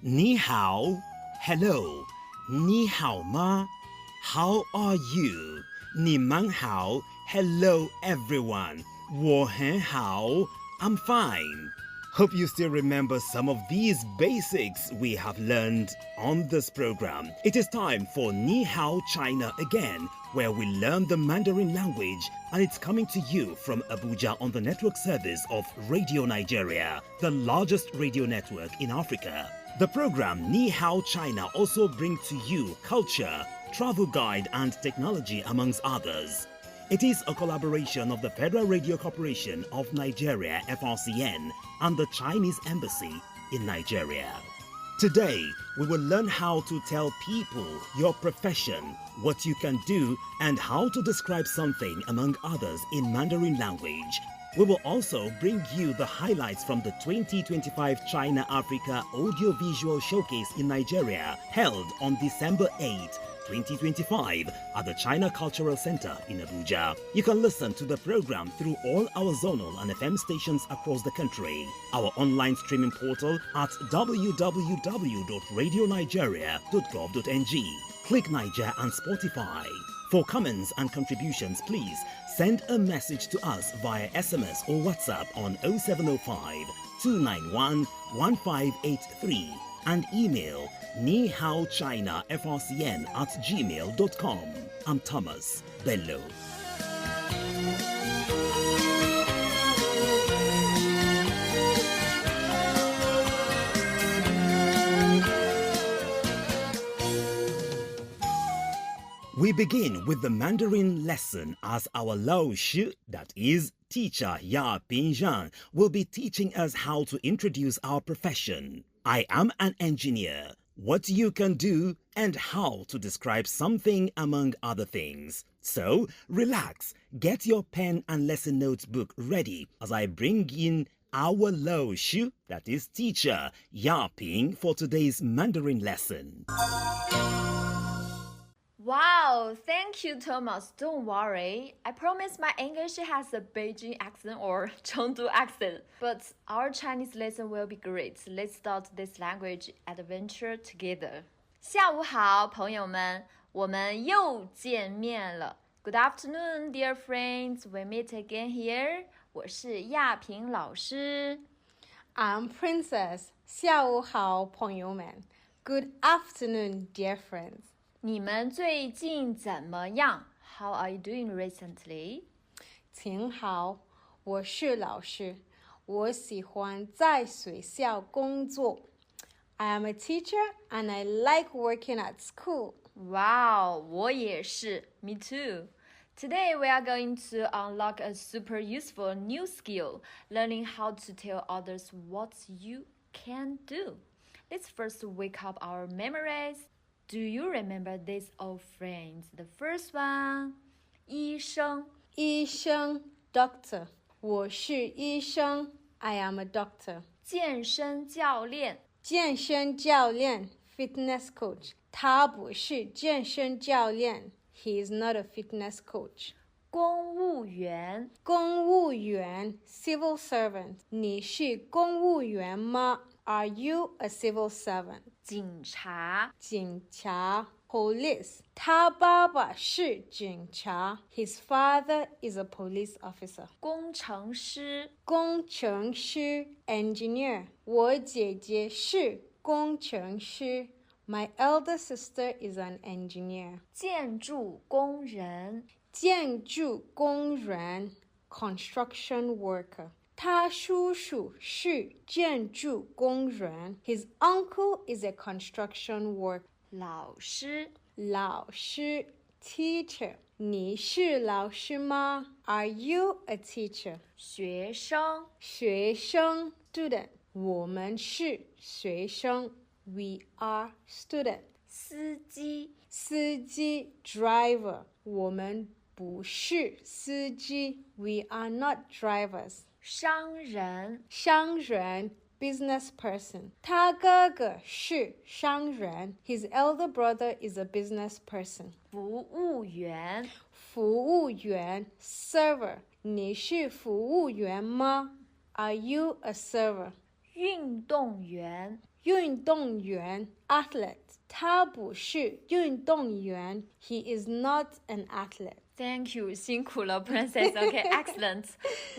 Ni-hao, hello. Ni-hao ma, how are you? Ni-man-hao, hello everyone. 我很好, I'm fine. Hope you still remember some of these basics we have learned on this program. It is time for Ni-hao China again, where we learn the Mandarin language, and it's coming to you from Abuja on the network service of Radio Nigeria, the largest radio network in Africa. The program Ni-hao China also brings to you culture, travel guide and technology amongst others. It is a collaboration of the Federal Radio Corporation of Nigeria (FRCN) and the Chinese Embassy in Nigeria. Today, we will learn how to tell people your profession, what you can do, and how to describe something among others in Mandarin language. We will also bring you the highlights from the 2025 China-Africa Audiovisual Showcase in Nigeria, held on December 8, 2025 at the China Cultural Center in Abuja. You can listen to the program through all our zonal and FM stations across the country. Our online streaming portal at www.radionigeria.gov.ng. Click Niger and Spotify. For comments and contributions, please send a message to us via SMS or WhatsApp on 0705 291 1583 and email nihaochinafrcn@gmail.com. I'm Thomas Bello. We begin with the Mandarin lesson as our Lao Shi, that is, teacher Ya Binzhan, will be teaching us how to introduce our profession. I am an engineer, what you can do, and how to describe something among other things. So, relax, get your pen and lesson notebook ready as I bring in our Lao Shi, that is teacher Ya Ping, for today's Mandarin lesson. Wow, thank you, Thomas. Don't worry. I promise my English has a Beijing accent or Chengdu accent. But our Chinese lesson will be great. Let's start this language adventure together. 下午好，朋友们，我们又见面了。Good afternoon, dear friends. We meet again here. 我是亚平老师。I'm Princess. 下午好，朋友们。Good afternoon, dear friends. 你们最近怎么样 ？How are you doing recently? 挺好，我是老师，我喜欢在学校工作。I am a teacher and I like working at school. Wow, 我也是 Me too. Today we are going to unlock a super useful new skill, learning how to tell others what you can do. Let's first wake up our memories. Do you remember these old friends? The first one, 医生。医生 doctor. 我是医生 I am a doctor. 健身教练。健身教练 fitness coach. 他不是健身教练 He is not a fitness coach. 公务员。公务员 civil servant. 你是公务员吗？Are you a civil servant? 警察。警察 police. 他爸爸是警察 His father is a police officer. 工程师。工程师 engineer. 我姐姐是工程师 My elder sister is an engineer. 建筑工人。建筑工人 construction worker. 他叔叔是建筑工人 His uncle is a construction worker. 老师。老师 teacher. 你是老师吗 Are you a teacher? 学生。学生 student. 我们是学生 We are student. 司机。司机 driver. 我们不是司机 We are not drivers. 商人。商人 business person. 他哥哥是商人 His elder brother is a business person. 服务员。服务员 server. 你是服务员吗 Are you a server? 运动员。运动员 athlete. 他不是运动员 He is not an athlete. Thank you, 辛苦了 Princess. Okay, excellent.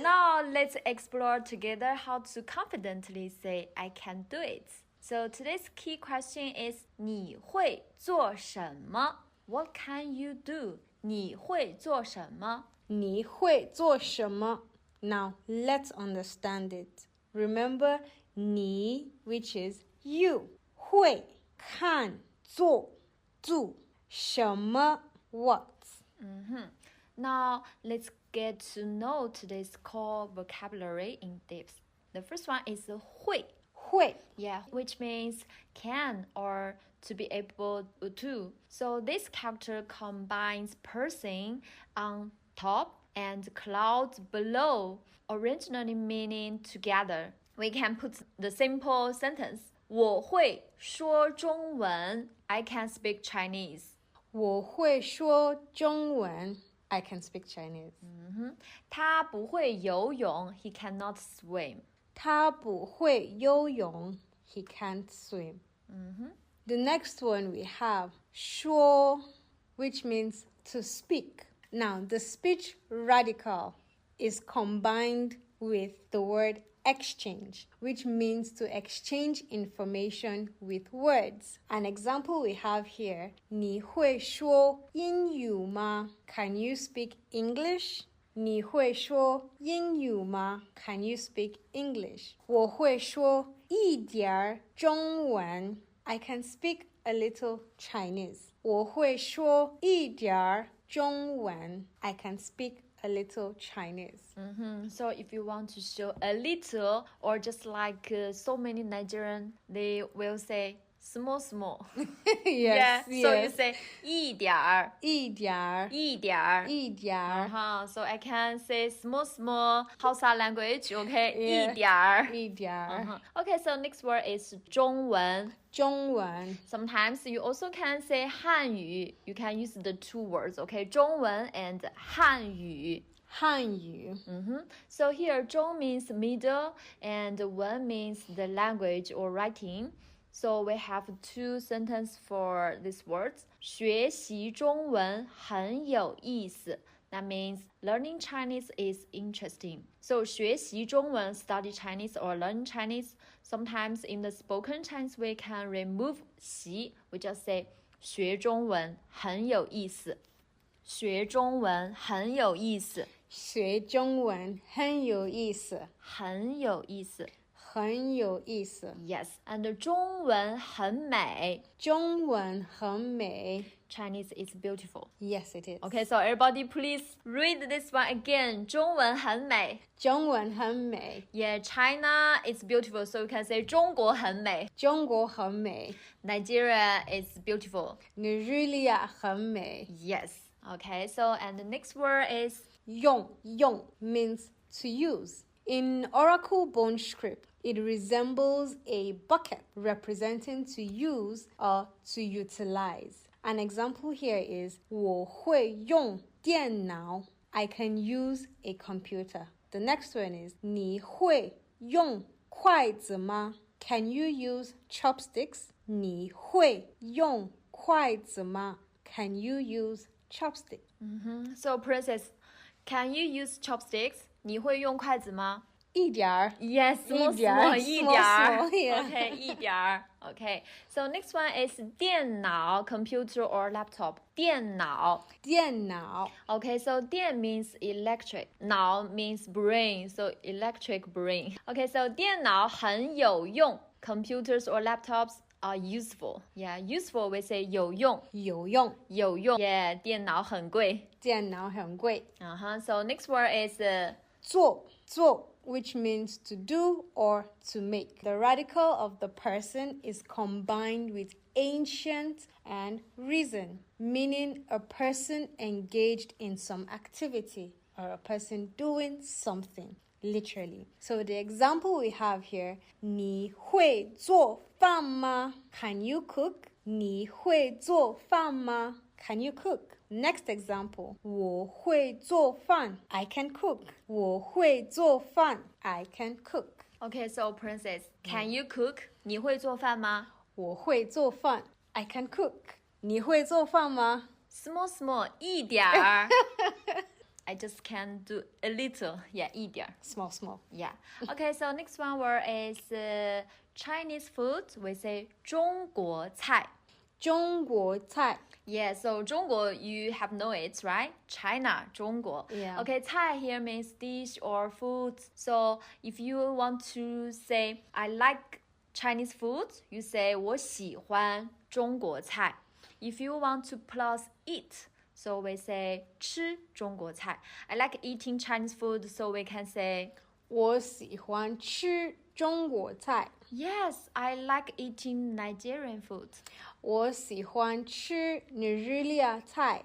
Now let's explore together how to confidently say I can do it. So today's key question is 你会做什么? What can you do? 你会做什么?你会做什么? Now let's understand it. Remember 你 which is you. 会看做 do 什么 what. Now let's get to know today's core vocabulary in depth. The first one is 会. 会 Yeah, which means can or to be able to. So this character combines person on top and cloud below, originally meaning together. We can put the simple sentence 我会说中文 I can speak Chinese. 我会说中文 I can speak Chinese. 他不会游泳 He cannot swim. 他不会游泳 He can't swim. The next one we have 说 which means to speak. Now the speech radical is combined with the word exchange, which means to exchange information with words. An example we have here, 你会说英语吗? Can you speak English? 你会说英语吗? Can you speak English? 我会说一点中文 I can speak a little Chinese. 我会说一点中文 I can speak a little Chinese. So if you want to show a little or just like so many Nigerian, they will say small. Yes, yeah. So you yes. say 一点儿,一点儿,一点儿.一点儿. So I can say small Hausa language, okay? Yeah. 一点儿.一点儿. Okay, so next word is 中文.中文. Sometimes you also can say 汉语. You can use the two words, okay? 中文 and 汉语. 汉语. So here 中 means middle and 文 means the language or writing. So we have two sentences for these words. 学习中文很有意思. That means learning Chinese is interesting. So 学习中文, study Chinese or learn Chinese. Sometimes in the spoken Chinese we can remove 习. We just say 学中文很有意思. 学中文很有意思. 学中文很有意思。很有意思。很有意思。 Yes, and 中文很美。中文很美。 Chinese is beautiful. Yes, it is. Okay, so everybody please read this one again. 中文很美。中文很美。 Yeah, China is beautiful, so you can say 中国很美。中国很美。 Nigeria is beautiful. Nigeria 很美。 Yes. Okay, so and the next word is 用 means to use. In Oracle Bone script, it resembles a bucket representing to use or to utilize. An example here is 我会用电脑 I can use a computer. The next one is 你会用筷子吗 Can you use chopsticks? 你会用筷子吗 Can you use chopsticks? So Princess, can you use chopsticks? 你会用筷子吗？一点儿 Yes, small, 一点儿 一点儿 small, yeah. Okay, 一点儿 Okay, so next one is 电脑 computer or laptop. 电脑电脑 Okay, so 电 means electric. 脑 means brain, so electric brain. Okay, so 电脑很有用. Computers or laptops are useful. Yeah, useful we say 有用。有用有用 Yeah, 电脑很贵。电脑很贵 So next word is 做 which means to do or to make. The radical of the person is combined with ancient and recent, meaning a person engaged in some activity or a person doing something, literally. So the example we have here, 你会做饭吗 Can you cook? 你会做饭吗 Can you cook? Next example, 我会做饭 I can cook. 我会做饭 I can cook. Okay, so Princess, can you cook? 你会做饭吗？我会做饭 I can cook. 你会做饭吗？ Small, 一点儿。I just can do a little. Yeah, 一点儿。 Small. Yeah. Okay, so next one word is Chinese food. We say 中国菜。中国菜 Yeah, so 中国, you have know it, right? China, 中国. Yeah. Okay, 菜 here means dish or food. So if you want to say, I like Chinese food, you say 我喜欢中国菜. If you want to plus eat, so we say 吃中国菜. I like eating Chinese food, so we can say 我喜欢吃中国菜 yes, I like eating Nigerian food. 我喜欢吃尼日利亚菜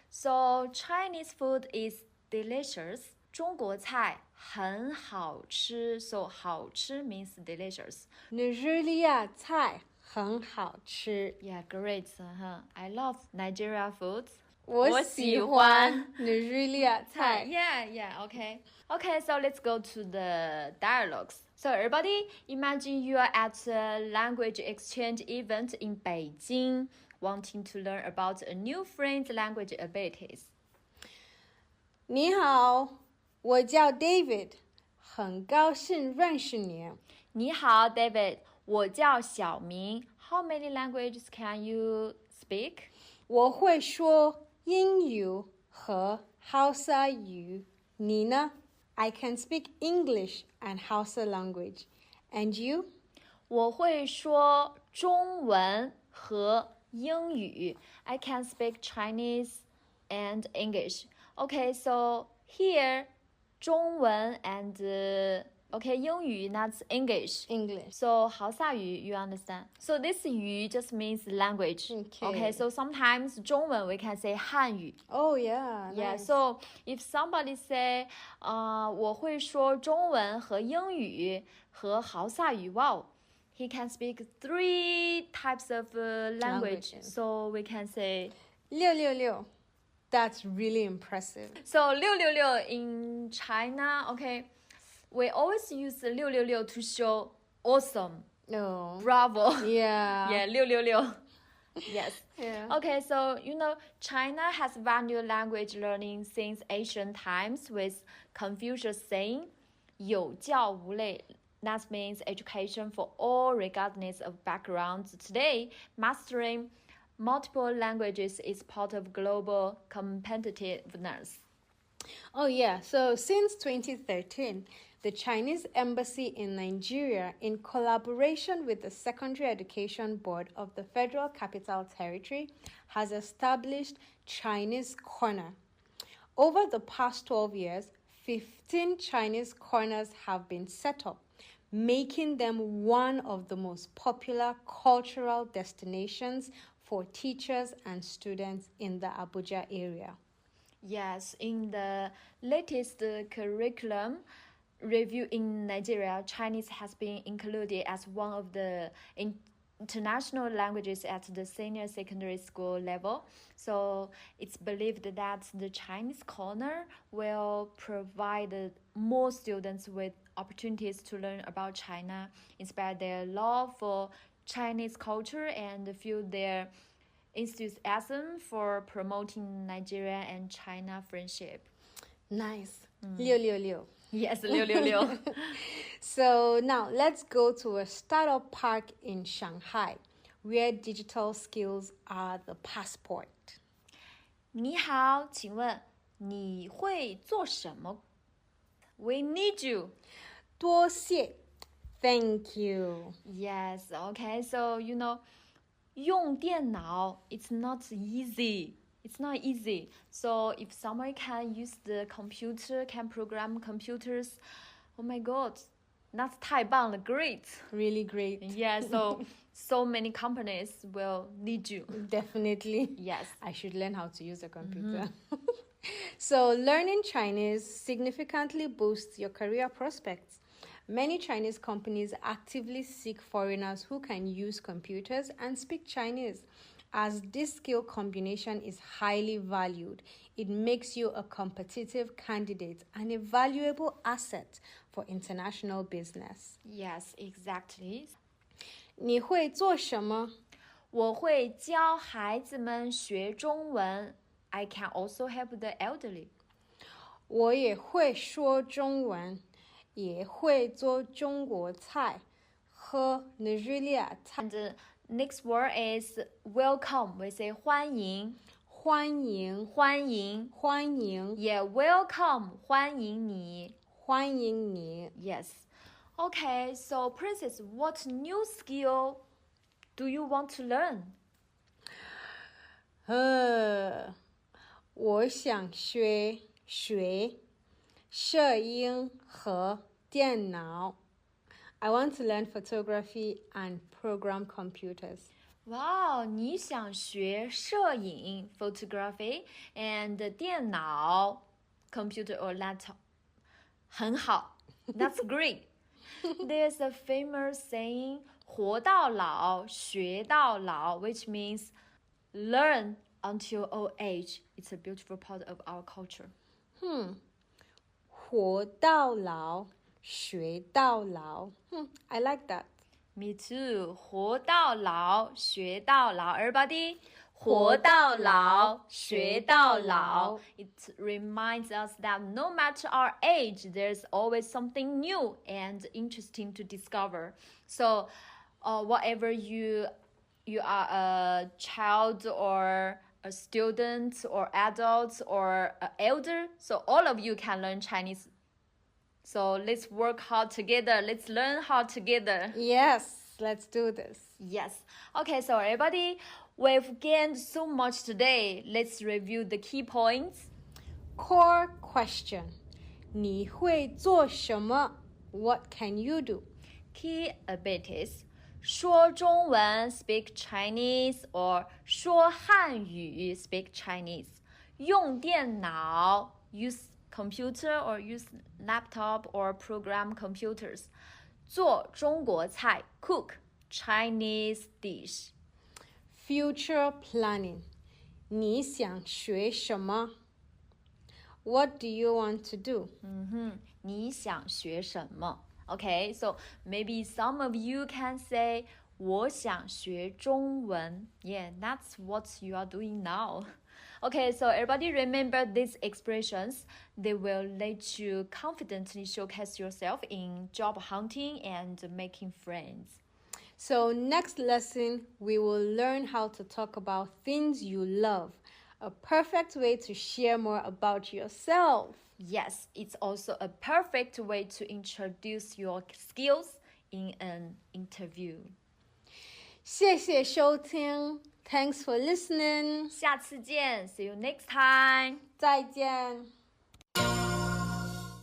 So Chinese food is delicious. 中国菜很好吃. So 好吃 means delicious. 尼日利亚菜很好吃 Yeah, great. I love Nigeria food. 我喜欢尼日利亚菜 Yeah, okay. Okay, so let's go to the dialogues. So everybody, imagine you are at a language exchange event in Beijing, wanting to learn about a new friend's language abilities. 你好，我叫 David，很高兴认识你。你好, David. 我叫小明. How many languages can you speak? 我会说英语和哈萨语。你呢？ I can speak English and Hausa language. And you? 我会说中文和英语. I can speak Chinese and English. Okay, so here, 中文 and okay, 英语 that's English. So 豪萨语 you understand? So this 语 just means language. Okay, so sometimes 中文 we can say 汉语. Oh yeah. Yeah, Nice. so if somebody say 我会说中文和英语和豪萨语 wow, he can speak 3 types of language. Languages. So we can say 666. That's really impressive. so 666 in China, okay, we always use 666 to show awesome, No. bravo. Yeah. Yeah, 666. Yes. Yeah. Okay, so China has valued language learning since ancient times with Confucius saying 有教无类. That means education for all regardless of background. Today, mastering multiple languages is part of global competitiveness. Oh yeah. So since 2013, the Chinese Embassy in Nigeria, in collaboration with the Secondary Education Board of the Federal Capital Territory, has established Chinese Corner. Over the past 12 years, 15 Chinese corners have been set up, making them one of the most popular cultural destinations for teachers and students in the Abuja area. Yes, in the latest curriculum review in Nigeria, Chinese has been included as one of the international languages at the senior secondary school level. So it's believed that the Chinese corner will provide more students with opportunities to learn about China, inspire their love for Chinese culture, and fuel their enthusiasm for promoting Nigeria and China friendship. Nice. Liu, liu, liu. Yes, 666. So now let's go to a startup park in Shanghai, where digital skills are the passport. 你好，请问你会做什么？ We need you. 多谢. Thank you. Yes, okay. So, 用电脑 it's not easy. It's not easy. So if someone can use the computer, can program computers, oh my god, that's 太棒了, great. Really great. Yeah, so many companies will need you. Definitely. Yes. I should learn how to use a computer. So learning Chinese significantly boosts your career prospects. Many Chinese companies actively seek foreigners who can use computers and speak Chinese. As this skill combination is highly valued, it makes you a competitive candidate and a valuable asset for international business. Yes, exactly. 你会做什么？我会教孩子们学中文。I can also help the elderly. 我也会说中文，也会做中国菜，喝 Nigeria 菜。 And the next word is welcome. We say 欢迎，欢迎，欢迎，欢迎， Yeah, welcome. 欢迎你。欢迎你。 Yes. Okay, so Princess, what new skill do you want to learn? 我想学摄影和电脑。I want to learn photography and program computers. Wow, 你想学摄影 photography and 电脑 computer or laptop. 很好 That's great. There's a famous saying 活到老学到老 which means learn until old age. It's a beautiful part of our culture. 活到老学到老。I like that. Me too. 活到老学到老 Everybody, 活到老学到老 It reminds us that no matter our age, there's always something new and interesting to discover. So, whatever you are a child or a student or adult or an elder, so all of you can learn Chinese. So let's work hard together. Let's learn hard together. Yes, let's do this. Yes. Okay, so everybody, we've gained so much today. Let's review the key points. Core question. 你会做什么？ What can you do? Key abilities. 说中文 speak Chinese or 说汉语 speak Chinese. 用电脑 use computer or use laptop or program computers. 做中国菜 cook Chinese dish. Future planning. 你想学什么？ What do you want to do? 你想学什么 Okay, so maybe some of you can say 我想学中文 Yeah, that's what you are doing now. Okay, so everybody remember these expressions. They will let you confidently showcase yourself in job hunting and making friends. So next lesson, we will learn how to talk about things you love. A perfect way to share more about yourself. Yes, it's also a perfect way to introduce your skills in an interview. 谢谢收听. Thanks for listening. 下次见 See you next time. 再见.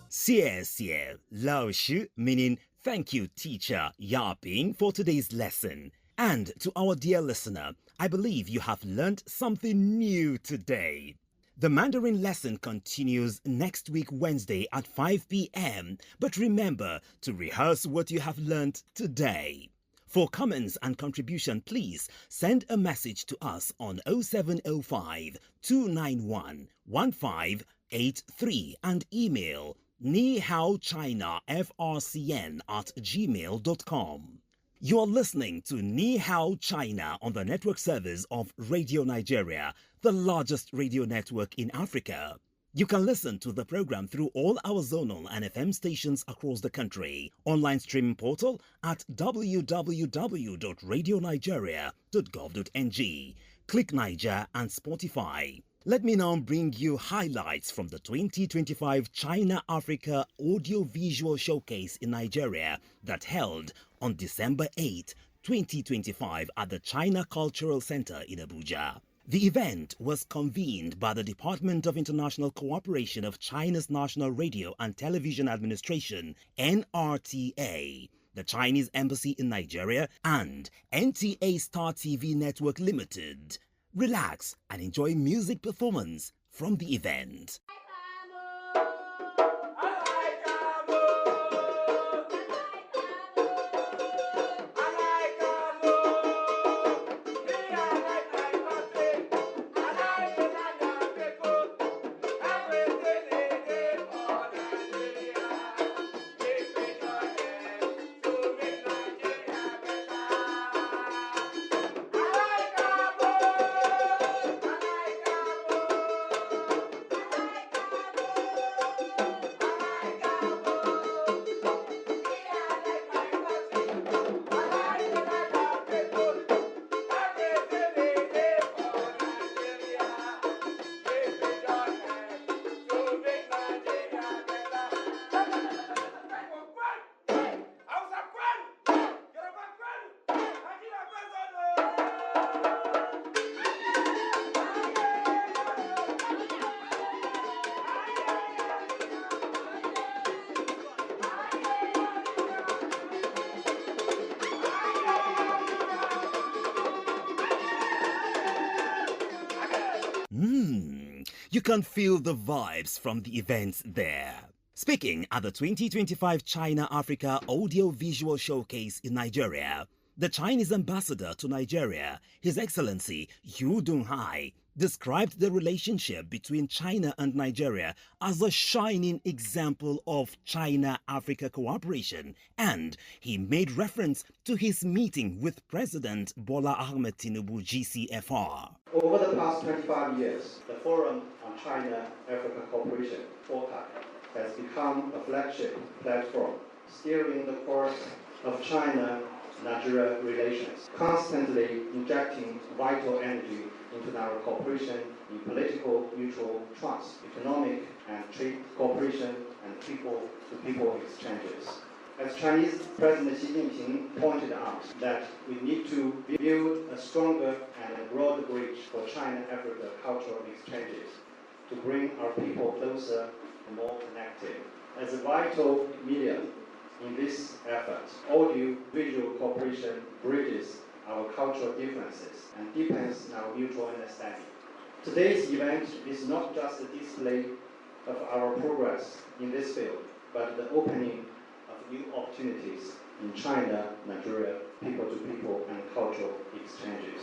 谢谢老师 meaning thank you teacher Yaping for today's lesson. And to our dear listener, I believe you have learned something new today. The Mandarin lesson continues next week Wednesday at 5 p.m. But remember to rehearse what you have learned today. For comments and contribution, please send a message to us on 0705 291 1583 and email Ni-hao China frcn@gmail.com. You are listening to Ni-hao China on the network service of Radio Nigeria, the largest radio network in Africa. You can listen to the program through all our zonal and FM stations across the country. Online streaming portal at www.radionigeria.gov.ng. Click Niger and Spotify. Let me now bring you highlights from the 2025 China-Africa Audiovisual Showcase in Nigeria that held on December 8, 2025 at the China Cultural Center in Abuja. The event was convened by the Department of International Cooperation of China's National Radio and Television Administration, NRTA, the Chinese Embassy in Nigeria, and NTA Star TV Network Limited. Relax and enjoy music performance from the event. You can feel the vibes from the events there. Speaking at the 2025 China-Africa Audiovisual Showcase in Nigeria, the Chinese ambassador to Nigeria, His Excellency Yu Donghai, described the relationship between China and Nigeria as a shining example of China-Africa cooperation, and he made reference to his meeting with President Bola Ahmed Tinubu GCFR. Over the past 25 years, the Forum on China-Africa Cooperation, FOCAC, has become a flagship platform, steering the course of China-Nigeria relations, constantly injecting vital energy into our cooperation in political mutual trust, economic and trade cooperation, and people-to-people exchanges. As Chinese President Xi Jinping pointed out, that we need to build a stronger and a broader bridge for China-Africa cultural exchanges to bring our people closer and more connected. As a vital medium in this effort, audio-visual cooperation bridges our cultural differences and deepens our mutual understanding. Today's event is not just a display of our progress in this field, but the opening of new opportunities in China, Nigeria, people-to-people and cultural exchanges.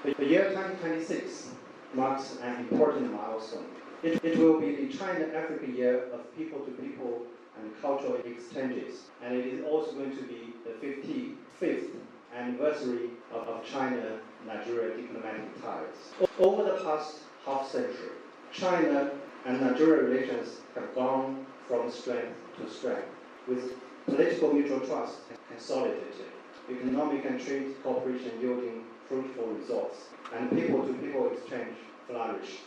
The year 2026 marks an important milestone. It will be the China-Africa year of people-to-people and cultural exchanges, and it is also going to be the 55th anniversary of China-Nigeria diplomatic ties. Over the past half-century, China and Nigeria relations have gone from strength to strength, with political mutual trust consolidated, economic and trade cooperation yielding fruitful results, and people-to-people exchange flourished.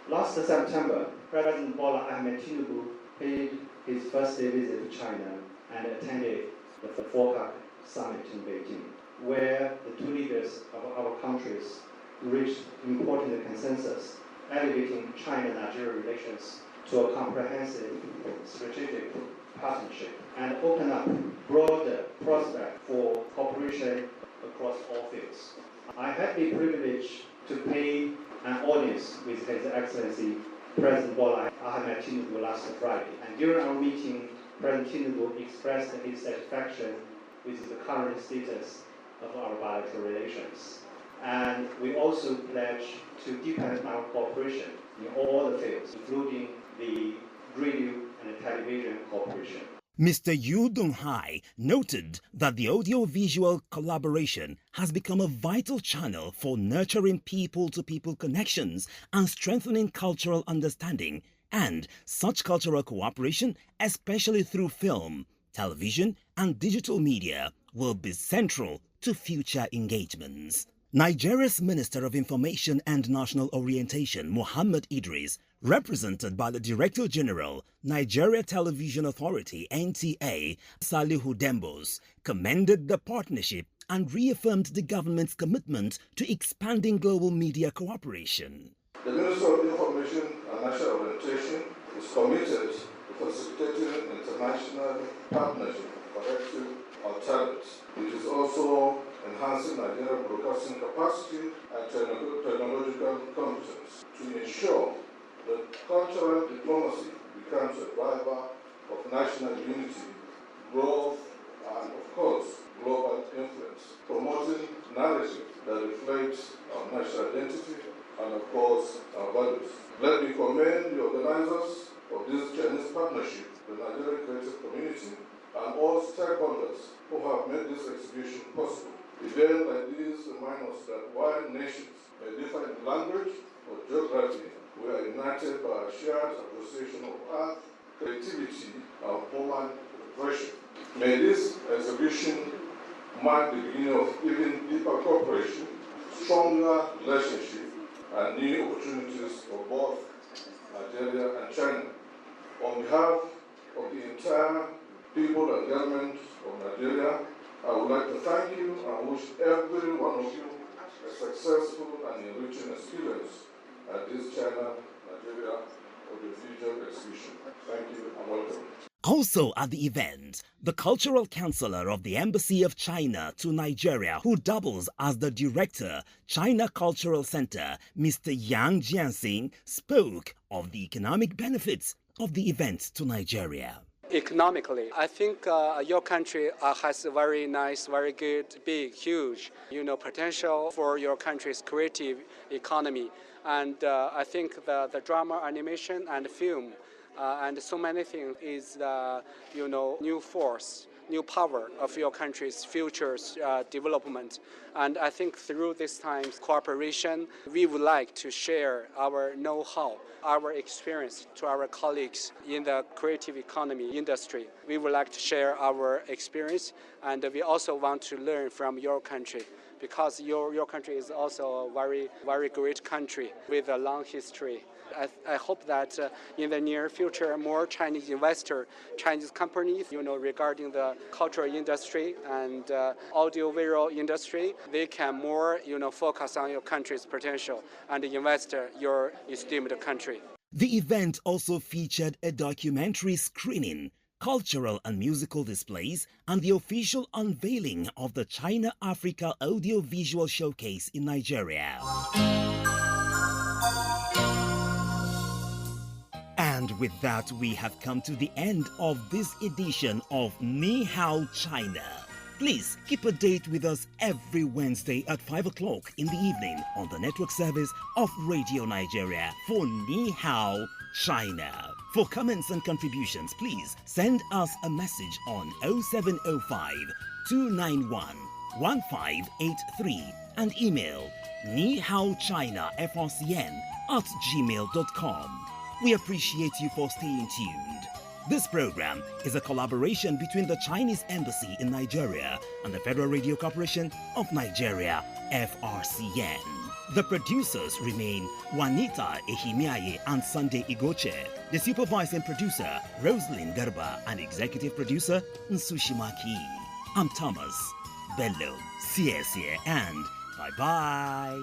Last September, President Bola Ahmed Tinubu paid his first-day visit to China and attended the FOCAC summit in Beijing, where the two leaders of our countries reached important consensus, elevating China-Nigeria relations to a comprehensive strategic partnership and open up broader prospects for cooperation across all fields. I had the privilege to pay an audience with His Excellency President Bola Ahmed Tinubu last Friday, and during our meeting, President Tinubu expressed his satisfaction with the current status of our bilateral relations. And we also pledge to deepen our cooperation in all the fields, including the radio and television cooperation. Mr. Yu Donghai noted that the audiovisual collaboration has become a vital channel for nurturing people-to-people connections and strengthening cultural understanding, and such cultural cooperation, especially through film, television, and digital media, will be central to future engagements. Nigeria's Minister of Information and National Orientation, Mohammed Idris, represented by the Director General, Nigeria Television Authority, NTA Salihu Dembos, commended the partnership and reaffirmed the government's commitment to expanding global media cooperation. The Minister of Information and National Orientation is committed to facilitating international partnership for collective alternatives. It is also enhancing Nigerian broadcasting capacity and technological competence to ensure that cultural diplomacy becomes a driver of national unity, growth, and of course, global influence, promoting narratives that reflects our national identity and of course, our values. Let me commend the organizers of this Chinese partnership, the Nigerian creative community, and all stakeholders who have made this exhibition possible. Events like these remind us that while nations may differ in language or geography, we are united by a shared appreciation of art, creativity, and human expression. May this exhibition mark the beginning of even deeper cooperation, stronger relationship, and new opportunities for both Nigeria and China. On behalf of the entire people and government of Nigeria, I would like to thank you and wish every one of you a successful and enriching experience at this China-Nigeria Audiovisual Exhibition. Thank you and welcome. Also at the event, the cultural counselor of the Embassy of China to Nigeria, who doubles as the director, China Cultural Center, Mr. Yang Jianxing, spoke of the economic benefits of the event to Nigeria. Economically, I think your country has a very nice, very good, big, huge, potential for your country's creative economy. And I think the drama, animation, and film, and so many things is the, new force, new power of your country's future development. And I think through this time's cooperation, we would like to share our know-how, our experience to our colleagues in the creative economy industry. We would like to share our experience, and we also want to learn from your country, because your country is also a very, very great country with a long history. I hope that in the near future, more Chinese investors, Chinese companies, regarding the cultural industry and audiovisual industry, they can more, focus on your country's potential and invest your esteemed country. The event also featured a documentary screening, cultural and musical displays, and the official unveiling of the China-Africa Audiovisual Showcase in Nigeria. And with that, we have come to the end of this edition of Ni-hao China. Please keep a date with us every Wednesday at 5 o'clock in the evening on the network service of Radio Nigeria for Ni-hao China. For comments and contributions, please send us a message on 0705 291 1583 and email nihaochinafrcn@gmail.com. We appreciate you for staying tuned. This program is a collaboration between the Chinese Embassy in Nigeria and the Federal Radio Corporation of Nigeria, FRCN. The producers remain Juanita Ehimiaye and Sunday Igoche. The supervising producer, Rosalind Garba, and executive producer, Nsushimaki. I'm Thomas Bello. See you and bye-bye.